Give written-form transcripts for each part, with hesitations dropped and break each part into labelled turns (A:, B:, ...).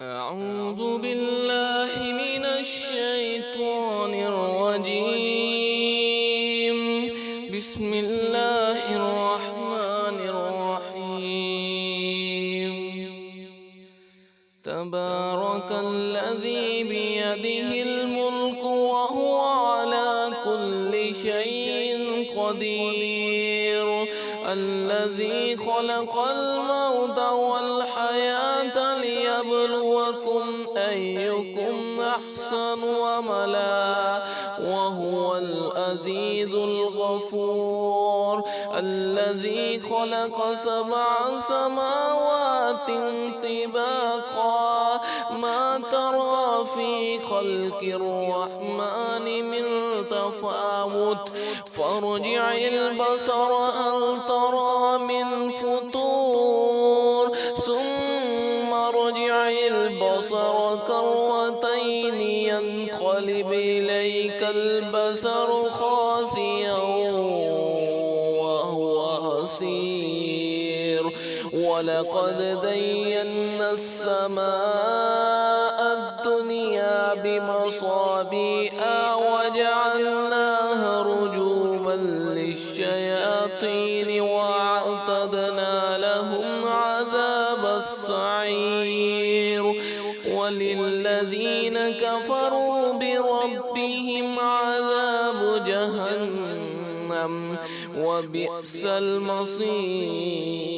A: أعوذ بالله من الشيطان الرجيم. بسم الله الرحمن الرحيم. تبارك الذي بيده الملك وهو على كل شيء قدير. الذي خلق الموت والحياة ليبلوكم أيكم أحسن عملا وهو العزيز الغفور. الذي خلق 7 سماوات طباقا ما ترى في خلق الرحمن من تفاوت فارجع البصر هل ترى من فطور ثم ارجع البصر كرتين ينقلب إليك البصر خاسئا وهو حسير. ولقد زينا السماء الدنيا بمصابيح وجعلناها رجوما للشياطين وأعتدنا لهم عذاب السعير. وللذين كفروا بربهم عذاب جهنم وبئس المصير.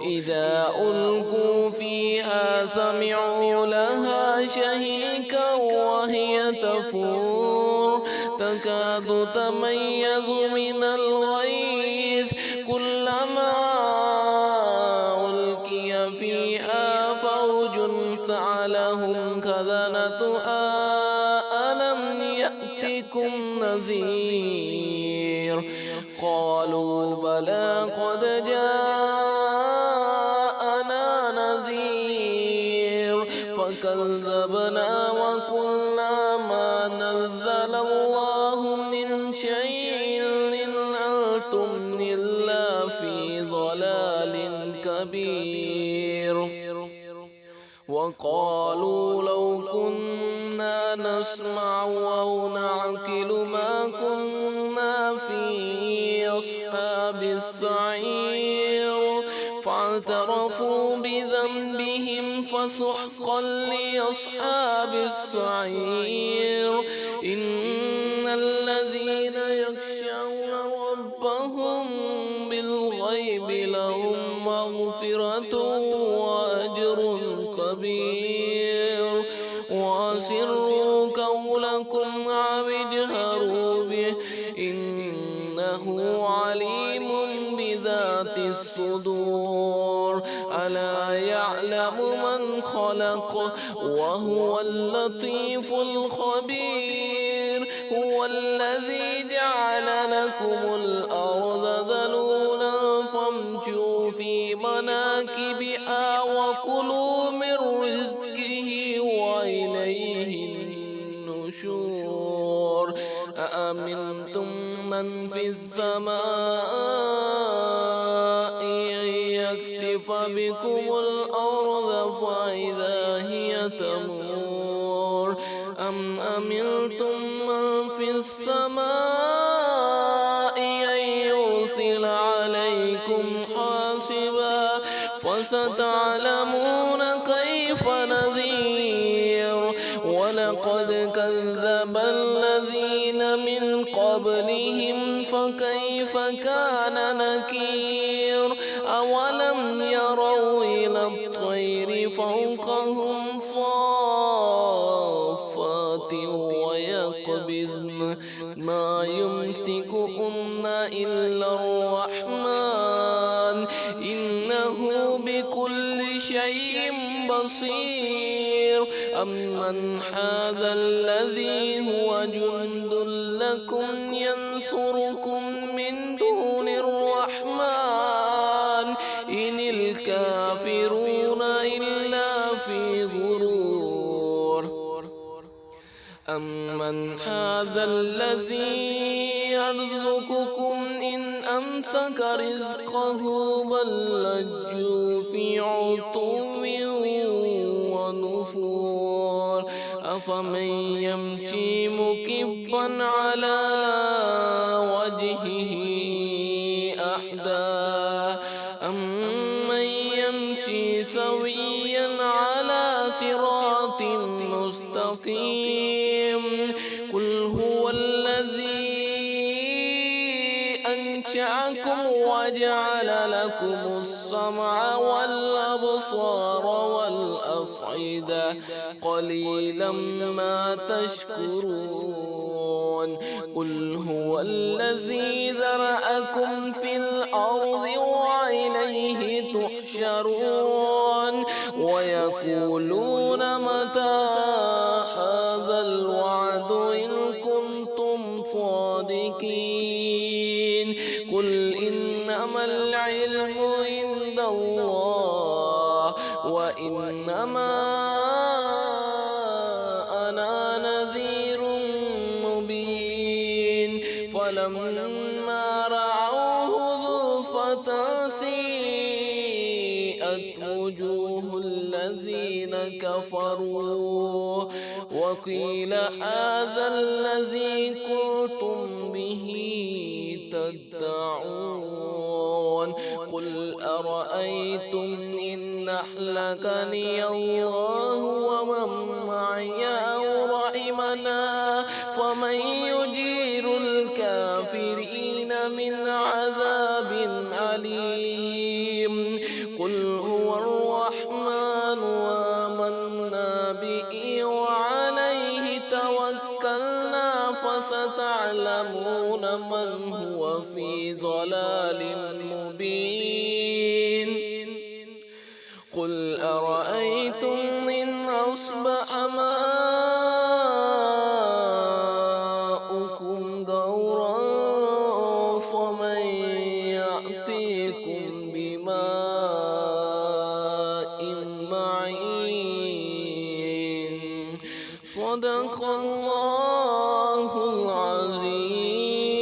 A: إذا ألقوا فيها سمعوا لها شهيقا وهي تفور تكاد تميز من الغيظ كلما ألقي فيها فوج سألهم خزنتها ألم يأتكم نذير قالوا بلى قد جاءنا نذير فكذبنا وقلنا ما نزل الله من شيء إن أنتم إلا في ضلال كبير. وقالوا لو كنا نسمع أو نعقل ما كنا في أصحاب السعير فاعترفوا بذنبهم فسحقا لأصحاب السعير. إن الذين يخشون ربهم بالغيب لهم مغفرة وأجر كبير. وأسروا قولكم أو اجهروا به إنه عليم بذات الصدور. ألا يعلم من خلق وهو اللطيف الخبير. هو الذي جعل لكم الأرض ذلولا فامشوا في مناكبها وكلوا من رزقه وإليه النشور. أأمنتم من في السماء أن يكسف بكم الأرض فإذا هي تمور أم أمنتم من في السماء أن يرسل عليكم حاصبا فستعلمون كيف نذير. ولقد كذب الذين من قبلهم فكيف كان نكير. أولم يروا إلى الطير فوقهم صافات ويقبضن ما يمسكهن إلا الرحمن إنه بكل شيء بصير. أمن هذا الذي هو جند لكم ينصركم من دون الرحمن إن الكافرون إلا في غرور. أمن هذا الذي يرزقكم إن أمسك رزقه بل لجوا في عتو أفمن يمشي مكبا على وجهه أهدى أمن يمشي سويا على صراط مستقيم قل هو الذي أنشأكم وجعل لكم السمع والأبصار والأفئدة قليلا ما تشكرون قل هو الذي ذرأكم في الأرض وإليه تحشرون ويقولون متى هذا الوعد إن كنتم صادقين قل إنما العلم عند الله وإنما أنا نذير مبين فلما رأوه زلفة سيئت وجوه الذين كفروا وقيل هذا الذي كنتم به تدعون قل أرأيتم إن أهلكني الله ومن معي أو رحمنا فمن يجير الكافرين من عذاب أليم قل هو الرحمن آمنا به وعليه توكلنا فستعلمون من هو في ضلال مبين قل أرأيتم إن أصبح ماؤكم غورا فمن يأتيكم بماء معين. صدق الله العظيم.